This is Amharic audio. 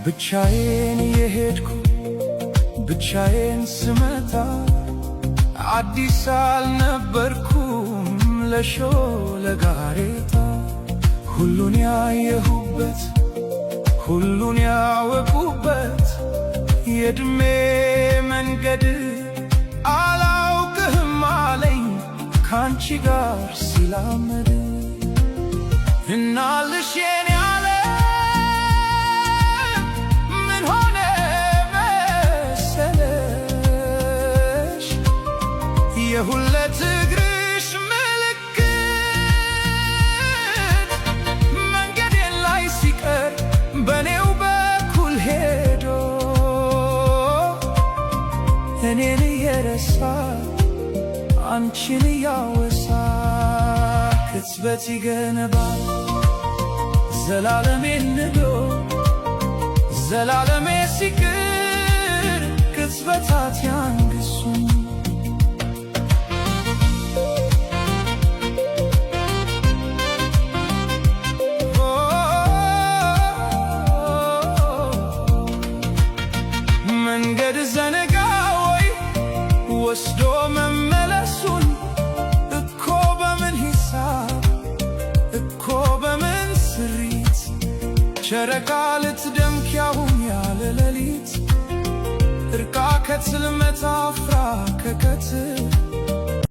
ብቻዬን የሄድኩ ብቻዬን ስመጣ አዲስ አልነበርኩም ለጋሬጣ ሁሉን ያየሁበት ሁሉን ያወቁበት የዕድሜ መንገድ አላውቅህም አለኝ ካንቺ ጋር ሲላመድ እናልሽ የኔ ዓለም ምን ሆነ መሰለሽ የሁለት እግርሽ ምልክት መንገዴን ላይ ሲቀር በኔው በኩል ሄዶ እኔን እየረሳ አንቺን እያወሳ ቅጽበት ይገነባል ዘላለሜን ንዶ ዘላለሜ ሲቅር ቅጽበታት ያንግሱኝ መንገድ ዘነጋ ወይ ወስዶ መመለሱን እኮ በምን ሂሳብ እኮ በምን ስሪት ጨረቃ ልትደምቅ ያሁን ያለ ሌሊት እርቃ ከጽልመት አፍራ ከቀትር